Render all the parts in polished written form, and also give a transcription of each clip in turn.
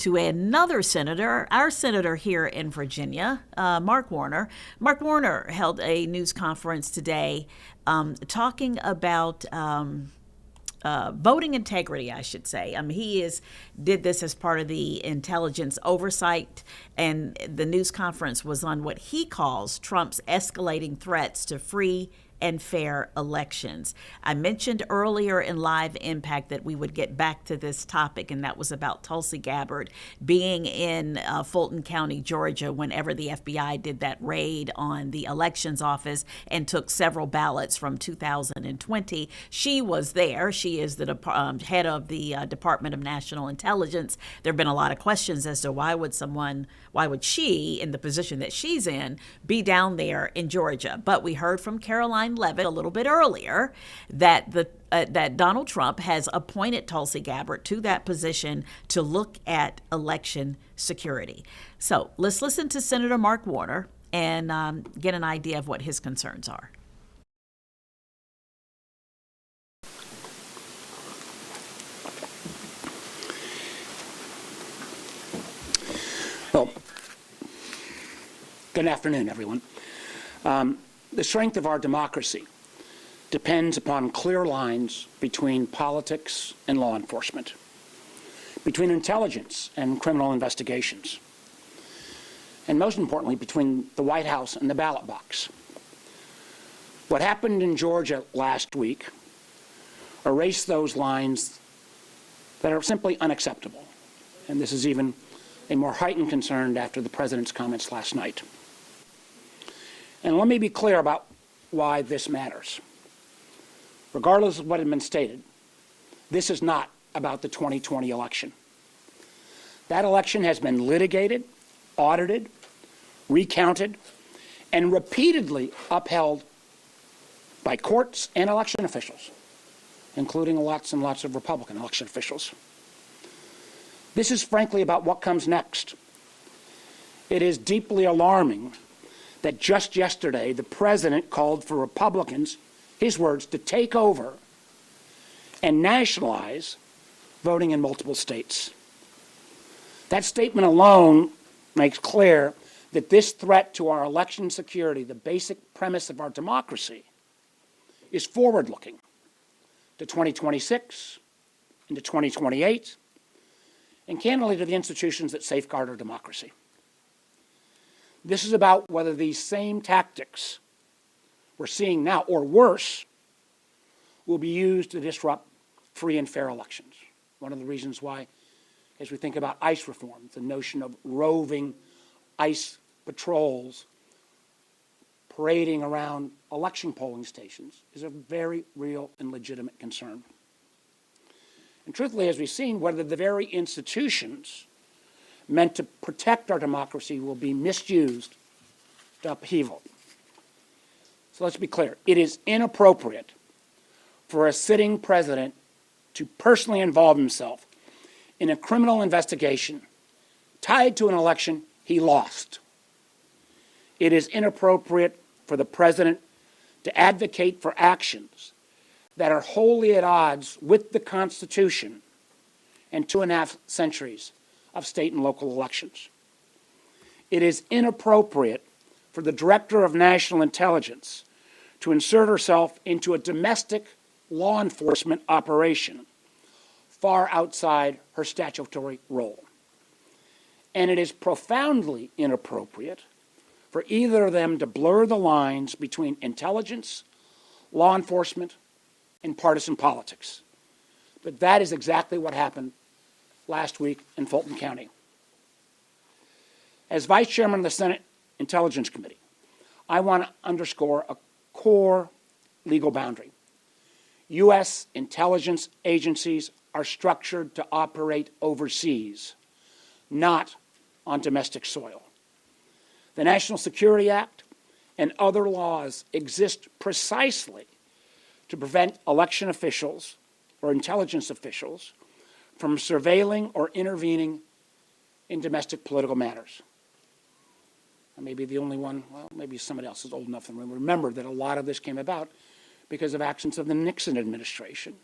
to another senator, our senator here in Virginia, Mark Warner. Mark Warner held a news conference today talking about voting integrity, I should say. He did this as part of the intelligence oversight, and the news conference was on what he calls Trump's escalating threats to free and fair elections. I mentioned earlier in Live Impact that we would get back to this topic, and that was about Tulsi Gabbard being in Fulton County, Georgia, whenever the FBI did that raid on the elections office and took several ballots from 2020. She was there. She is the head of the Department of National Intelligence. There have been a lot of questions as to why would she, in the position that she's in, be down there in Georgia. But we heard from Caroline Levitt a little bit earlier that that Donald Trump has appointed Tulsi Gabbard to that position to look at election security. So let's listen to Senator Mark Warner and get an idea of what his concerns are. Well, good afternoon, everyone. The strength of our democracy depends upon clear lines between politics and law enforcement, between intelligence and criminal investigations, and most importantly, between the White House and the ballot box. What happened in Georgia last week erased those lines that are simply unacceptable, and this is even a more heightened concern after the president's comments last night. And let me be clear about why this matters. Regardless of what had been stated, this is not about the 2020 election. That election has been litigated, audited, recounted, and repeatedly upheld by courts and election officials, including lots and lots of Republican election officials. This is frankly about what comes next. It is deeply alarming that just yesterday the president called for Republicans, his words, to take over and nationalize voting in multiple states. That statement alone makes clear that this threat to our election security, the basic premise of our democracy, is forward-looking to 2026 and to 2028, and candidly to the institutions that safeguard our democracy. This is about whether these same tactics we're seeing now, or worse, will be used to disrupt free and fair elections. One of the reasons why, as we think about ICE reform, the notion of roving ICE patrols parading around election polling stations is a very real and legitimate concern. And truthfully, as we've seen, whether the very institutions meant to protect our democracy will be misused to upheaval. So let's be clear. It is inappropriate for a sitting president to personally involve himself in a criminal investigation tied to an election he lost. It is inappropriate for the president to advocate for actions that are wholly at odds with the Constitution and 2.5 centuries of state and local elections. It is inappropriate for the Director of National Intelligence to insert herself into a domestic law enforcement operation far outside her statutory role. And it is profoundly inappropriate for either of them to blur the lines between intelligence, law enforcement, and partisan politics. But that is exactly what happened last week in Fulton County. As Vice Chairman of the Senate Intelligence Committee, I want to underscore a core legal boundary. U.S. intelligence agencies are structured to operate overseas, not on domestic soil. The National Security Act and other laws exist precisely to prevent election officials or intelligence officials from surveilling or intervening in domestic political matters. I may be the only one, well, maybe somebody else is old enough to remember that a lot of this came about because of actions of the Nixon administration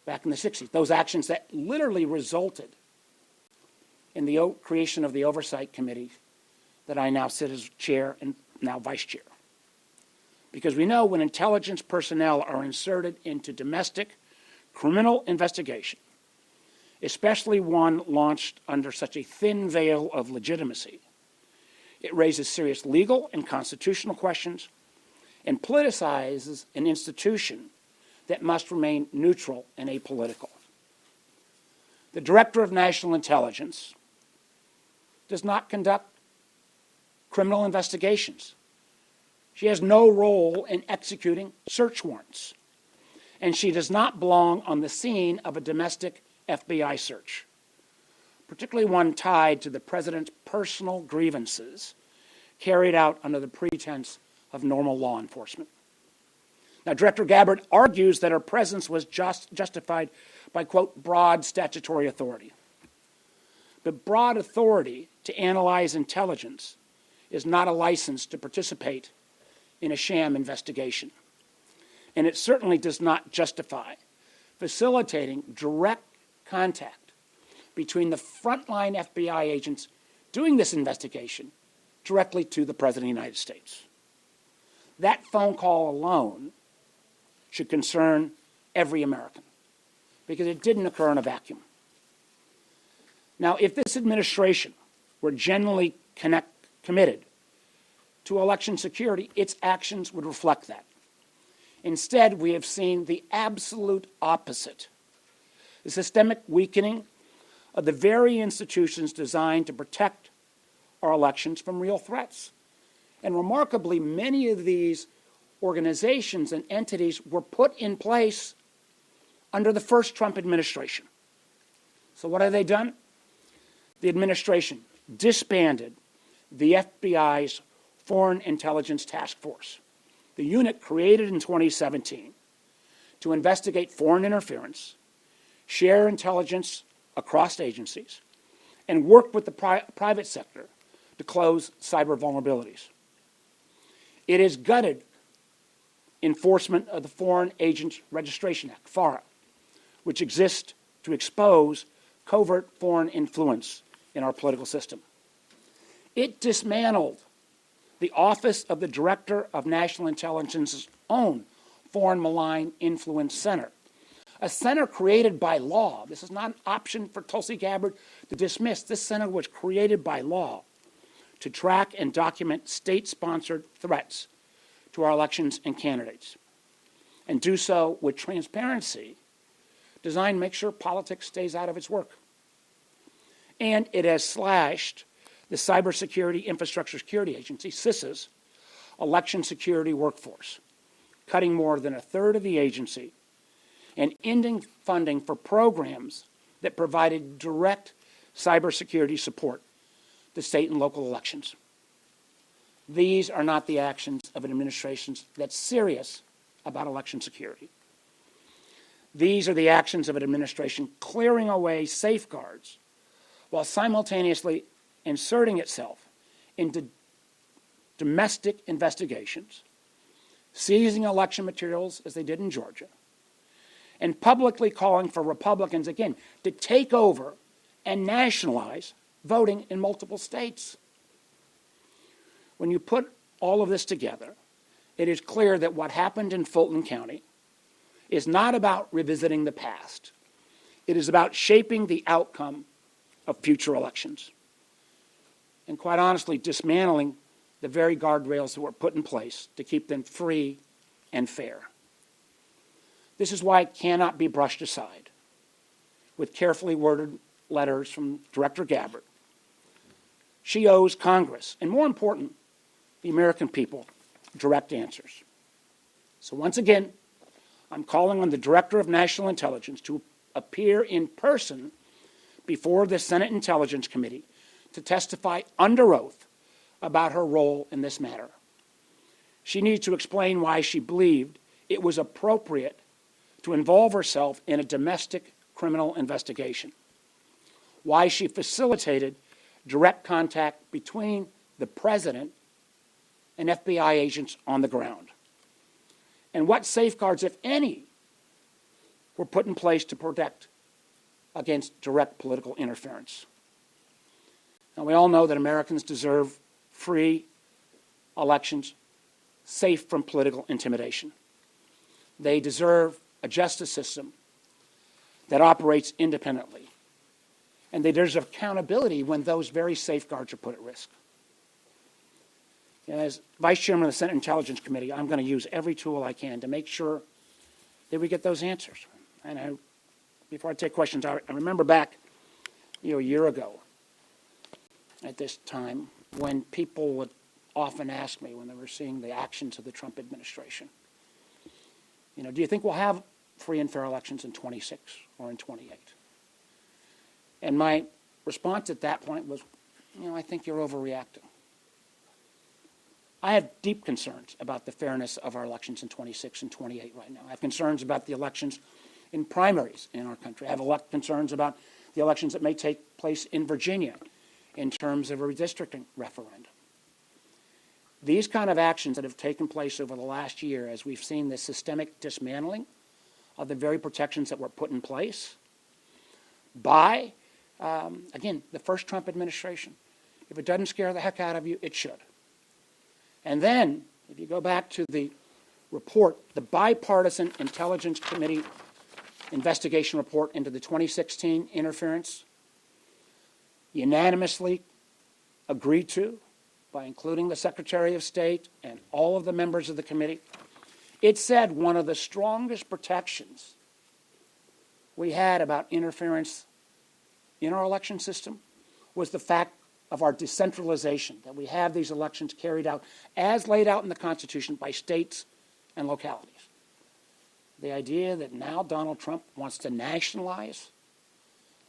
back in the 60s. Those actions that literally resulted in the creation of the Oversight Committee that I now sit as chair and now vice chair. Because we know when intelligence personnel are inserted into domestic criminal investigation, especially one launched under such a thin veil of legitimacy, it raises serious legal and constitutional questions and politicizes an institution that must remain neutral and apolitical. The Director of National Intelligence does not conduct criminal investigations. She has no role in executing search warrants, and she does not belong on the scene of a domestic FBI search, particularly one tied to the president's personal grievances carried out under the pretense of normal law enforcement. Now, Director Gabbard argues that her presence was justified by, quote, broad statutory authority. But broad authority to analyze intelligence is not a license to participate in a sham investigation. And it certainly does not justify facilitating direct contact between the frontline FBI agents doing this investigation directly to the President of the United States. That phone call alone should concern every American, because it didn't occur in a vacuum. Now, if this administration were genuinely committed to election security, its actions would reflect that. Instead, we have seen the absolute opposite, the systemic weakening of the very institutions designed to protect our elections from real threats. And remarkably, many of these organizations and entities were put in place under the first Trump administration. So what have they done? The administration disbanded the FBI's Foreign Intelligence Task Force, the unit created in 2017 to investigate foreign interference, share intelligence across agencies, and work with the private sector to close cyber vulnerabilities. It has gutted enforcement of the Foreign Agents Registration Act, FARA, which exists to expose covert foreign influence in our political system. It dismantled the office of the Director of National Intelligence's own Foreign Malign Influence Center, a center created by law. This is not an option for Tulsi Gabbard to dismiss. This center was created by law to track and document state-sponsored threats to our elections and candidates, and do so with transparency designed to make sure politics stays out of its work. And it has slashed the Cybersecurity Infrastructure Security Agency, CISA's, election security workforce, cutting more than a third of the agency and ending funding for programs that provided direct cybersecurity support to state and local elections. These are not the actions of an administration that's serious about election security. These are the actions of an administration clearing away safeguards while simultaneously inserting itself into domestic investigations, seizing election materials as they did in Georgia, and publicly calling for Republicans, again, to take over and nationalize voting in multiple states. When you put all of this together, it is clear that what happened in Fulton County is not about revisiting the past. It is about shaping the outcome of future elections. And quite honestly, dismantling the very guardrails that were put in place to keep them free and fair. This is why it cannot be brushed aside with carefully worded letters from Director Gabbard. She owes Congress, and more important, the American people, direct answers. So once again, I'm calling on the Director of National Intelligence to appear in person before the Senate Intelligence Committee to testify under oath about her role in this matter. She needs to explain why she believed it was appropriate to involve herself in a domestic criminal investigation, why she facilitated direct contact between the president and FBI agents on the ground, and what safeguards, if any, were put in place to protect against direct political interference. Now, we all know that Americans deserve free elections, safe from political intimidation. They deserve a justice system that operates independently. And they deserve accountability when those very safeguards are put at risk. As Vice Chairman of the Senate Intelligence Committee, I'm going to use every tool I can to make sure that we get those answers. And before I take questions, I remember back a year ago at this time when people would often ask me when they were seeing the actions of the Trump administration, do you think we'll have free and fair elections in 26 or in 28? And my response at that point was, I think you're overreacting. I have deep concerns about the fairness of our elections in 26 and 28 right now. I have concerns about the elections in primaries in our country. I have concerns about the elections that may take place in Virginia in terms of a redistricting referendum. These kind of actions that have taken place over the last year, as we've seen this systemic dismantling of the very protections that were put in place by, again, the first Trump administration. If it doesn't scare the heck out of you, it should. And then, if you go back to the report, the Bipartisan Intelligence Committee investigation report into the 2016 interference, unanimously agreed to by including the Secretary of State and all of the members of the committee, it said one of the strongest protections we had about interference in our election system was the fact of our decentralization, that we have these elections carried out as laid out in the Constitution by states and localities. The idea that now Donald Trump wants to nationalize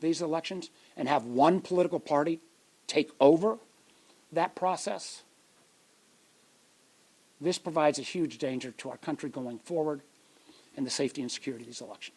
these elections and have one political party take over that process, this provides a huge danger to our country going forward and the safety and security of these elections.